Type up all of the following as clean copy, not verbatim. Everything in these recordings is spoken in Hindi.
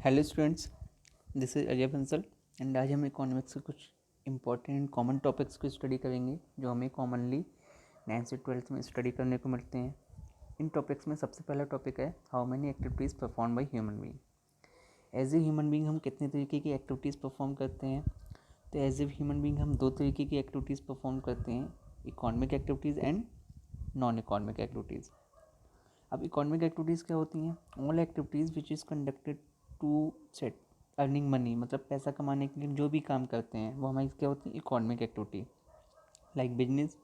Hello students, this is Ajay Bansal and आज हम इकोनॉमिक्स के कुछ इंपॉर्टेंट कॉमन टॉपिक्स को स्टडी करेंगे जो हमें कॉमनली 9th से 12th में स्टडी करने को मिलते हैं। इन टॉपिक्स में सबसे पहला टॉपिक है how many activities perform by human being. As a human being हम कितने तरीके की एक्टिविटीज़ परफॉर्म करते हैं। तो एज ए ह्यूमन बीइंग हम दो तरीके की एक्टिविटीज़ परफॉर्म करते हैं, economic activities and non economic activities. अब इकोनॉमिक एक्टिविटीज़ क्या होती हैं? All activities which is conducted to set earning money, मतलब पैसा कमाने के लिए जो भी काम करते हैं वो हमारी क्या होती है? Economic activity, like business,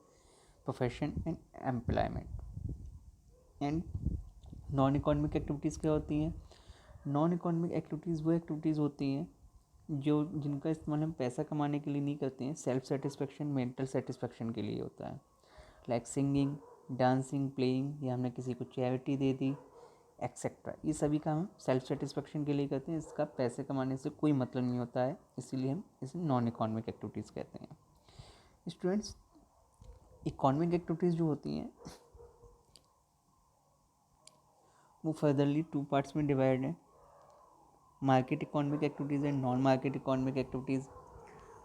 profession and employment. And non economic activities क्या होती हैं? नॉन इकोनॉमिक एक्टिविटीज़ वो एक्टिविटीज़ होती हैं जो जिनका इस्तेमाल हम पैसा कमाने के लिए नहीं करते हैं, सेल्फ सेटिस्फेक्शन, मेंटल सेटिस्फेक्शन के लिए होता है, लाइक सिंगिंग, डांसिंग, प्लेइंग, या हमने किसी को चैरिटी दे दी, एक्सेट्रा। ये सभी काम हम सेल्फ सेटिस्फेक्शन के लिए करते हैं, इसका पैसे कमाने से कोई मतलब नहीं होता है, इसीलिए हम इसे नॉन इकोनॉमिक एक्टिविटीज़ कहते हैं। स्टूडेंट्स, इकोनॉमिक एक्टिविटीज़ जो होती हैं वो फर्दरली 2 पार्ट्स में डिवाइड है, market economic activities and non market economic activities.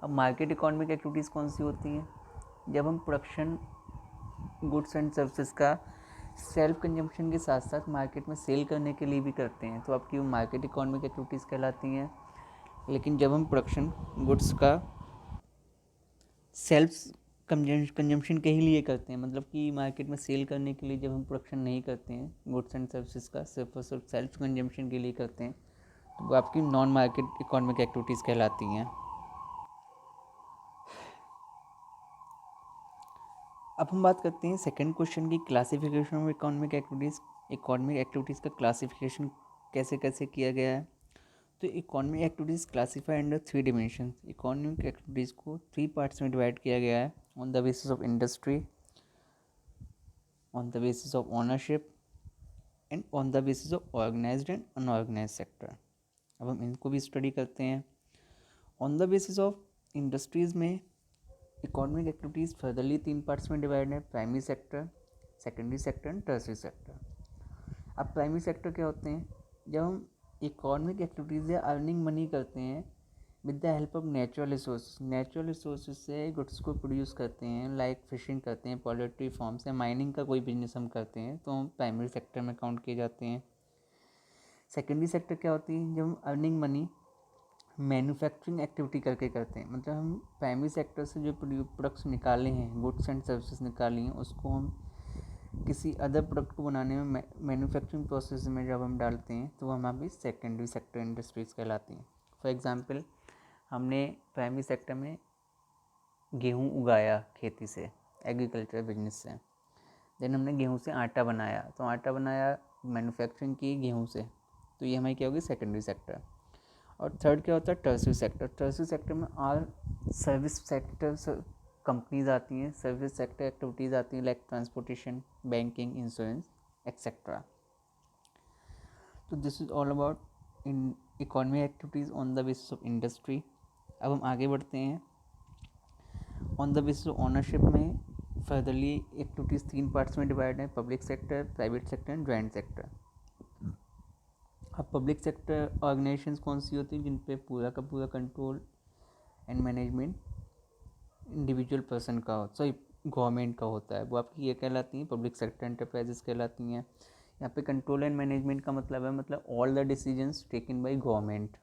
अब मार्केट इकोनॉमिक एक्टिविटीज़ कौन सी होती हैं? जब हम प्रोडक्शन, गुड्स एंड सर्विसेज का सेल्फ कंजम्पशन के साथ साथ मार्केट में सेल करने के लिए भी करते हैं, तो आपकी वो मार्केट इकोनॉमिक एक्टिविटीज़ कहलाती हैं। लेकिन जब हम प्रोडक्शन गुड्स का सेल्फ कंजम्पशन के ही लिए करते हैं, मतलब कि मार्केट में सेल करने के लिए जब हम प्रोडक्शन नहीं करते हैं गुड्स एंड सर्विसेज का, सिर्फ और सिर्फ सेल्फ कंजम्पशन के लिए करते हैं, तो वो आपकी नॉन मार्केट इकोनॉमिक एक्टिविटीज़ कहलाती हैं। अब हम बात करते हैं सेकंड क्वेश्चन की, classification of economic activities. Economic activities का क्लासिफिकेशन कैसे कैसे किया गया है? तो economic activities classify under 3 dimension. Economic activities को 3 पार्ट्स में डिवाइड किया गया है, on the basis of industry, on the basis of ownership and on the basis of organised and unorganised sector. अब हम इनको भी स्टडी करते हैं। On the basis of industries में इकोनॉमिक एक्टिविटीज़ फर्दरली 3 पार्ट्स में डिवाइड है, primary sector, secondary sector and tertiary sector. अब प्राइमरी सेक्टर क्या होते हैं? जब हम इकोनॉमिक एक्टिविटीज़ या अर्निंग मनी करते हैं with the help of natural resource से गुड्स को प्रोड्यूस करते हैं, लाइक फिशिंग करते हैं, पोल्ट्री फार्म से, माइनिंग का कोई बिजनेस हम करते हैं, तो हम प्राइमरी सेक्टर में काउंट किए जाते हैं। सेकेंडरी सेक्टर क्या होती है? जब हम अर्निंग मनी मैन्युफैक्चरिंग एक्टिविटी करके करते हैं, मतलब हम प्राइमरी सेक्टर से जो प्रोडक्ट्स निकाले हैं, गुड्स एंड सर्विसेज निकाली हैं, उसको हम किसी अदर प्रोडक्ट को बनाने में मैन्युफैक्चरिंग प्रोसेस में जब हम डालते हैं तो वो हमारी सेकेंडरी सेक्टर इंडस्ट्रीज़ कहलाती हैं। फॉर एग्जांपल, हमने प्राइमरी सेक्टर में गेहूँ उगाया खेती से, एग्रीकल्चर बिजनेस से, देन हमने गेहूँ से आटा बनाया, तो आटा बनाया मैन्युफैक्चरिंग की गेहूँ से, तो ये हमारी क्या होगी? Secondary sector. और थर्ड क्या होता है? Tertiary sector. टर्सरी सेक्टर में और सर्विस सेक्टर कंपनीज आती हैं, सर्विस सेक्टर एक्टिविटीज़ आती हैं, like transportation, banking, insurance, etcetera. तो this is all about in economic activities on the basis of industry. अब हम आगे बढ़ते हैं। On the basis of ownership में फर्दरली एक्टिविटीज़ 3 पार्ट्स में डिवाइड है, public sector, private sector and joint sector. अब पब्लिक सेक्टर ऑर्गेनाइजेशंस कौन सी होती हैं? जिन पे पूरा का पूरा control and management individual person का होता है, गवर्नमेंट का होता है, वो आपकी ये कहलाती हैं पब्लिक सेक्टर एंटरप्राइजेस कहलाती हैं। यहाँ पे कंट्रोल एंड मैनेजमेंट का मतलब है, मतलब all the decisions taken by government.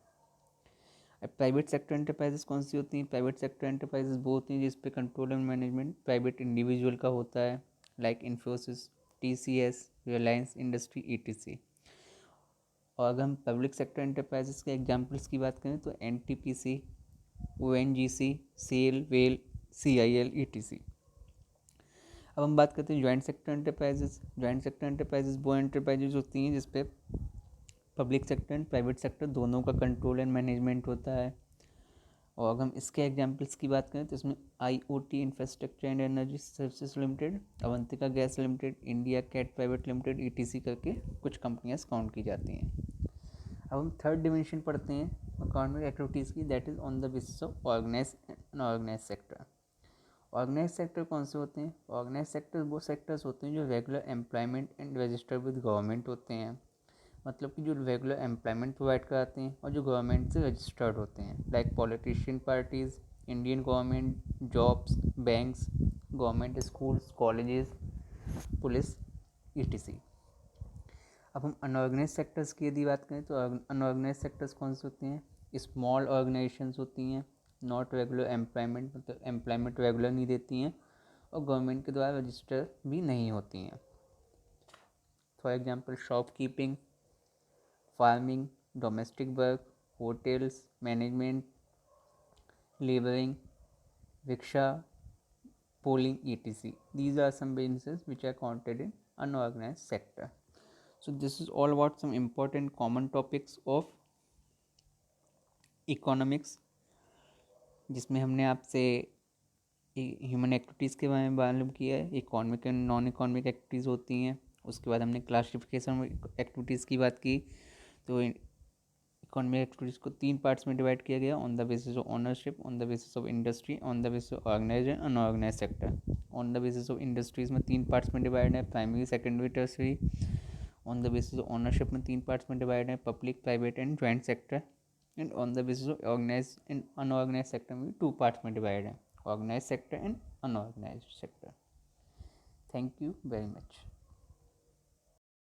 Private sector enterprises कौन सी होती हैं? प्राइवेट सेक्टर एंटरप्राइजेस वो होती हैं जिस पे control and management private individual का होता है, like Infosys, TCS, Reliance industry, ETC। और अगर हम पब्लिक सेक्टर एंटरप्राइजेस के एग्जांपल्स की बात करें तो NTPC, ONGC, SAIL, well, CIL, ETC। अब हम बात करते हैं joint sector enterprises. Joint sector enterprises वो एंटरप्राइजेस होती हैं जिस पे public sector and private sector दोनों का कंट्रोल एंड मैनेजमेंट होता है। और अगर हम इसके एग्जांपल्स की बात करें तो इसमें IoT, infrastructure and energy services limited, Avantika gas limited, India cat private limited, ETC करके कुछ कंपनियां काउंट की जाती हैं। अब हम थर्ड डिमेंशन पढ़ते हैं इकोनॉमिक एक्टिविटीज़ की, that is on the basis of organise and unorganise sector. Organise sector कौन से होते हैं? ऑर्गेनाइज सेक्टर वो सेक्टर्स होते हैं जो regular employment and register with government होते हैं, मतलब कि जो रेगुलर एम्प्लॉयमेंट प्रोवाइड कराते हैं और जो गवर्नमेंट से रजिस्टर्ड होते हैं, like politician parties, Indian government jobs, banks, government schools, colleges, police, etc. अब हम अनऑर्गेनाइज सेक्टर्स की यदि बात करें तो अनऑर्गेनाइज सेक्टर्स कौन से होते हैं? स्मॉल ऑर्गेनाइजेशंस होती हैं, नॉट रेगुलर एम्प्लॉयमेंट, मतलब एम्प्लॉयमेंट रेगुलर नहीं देती हैं और गवर्नमेंट के द्वारा रजिस्टर भी नहीं होती हैं। For example shopkeeping, farming, domestic work, hotels management, labouring, rickshaw, polling, etc. These are some businesses which are counted in unorganized sector. So this is all about some important common topics of economics, जिसमें हमने आपसे ह्यूमन एक्टिविटीज़ के बारे में मालूम किया है, economic and non economic activities होती हैं। उसके बाद हमने क्लासिफिकेशन एक्टिविटीज़ की बात की। तो इकोनॉमिक एक्टिविटीज़ को 3 पार्ट्स में डिवाइड किया गया, on the basis of ownership, on the basis of industry, on the basis of organised and unorganised sector. On the basis of industries में 3 पार्ट्स में डिवाइड है, primary, secondary, tertiary. On the basis of ownership में 3 पार्ट्स में डिवाइड है, public, private and joint sector. And on the basis of organise and unorganise sector में 2 पार्ट्स में डिवाइड है, organise sector and unorganised sector. Thank you very much.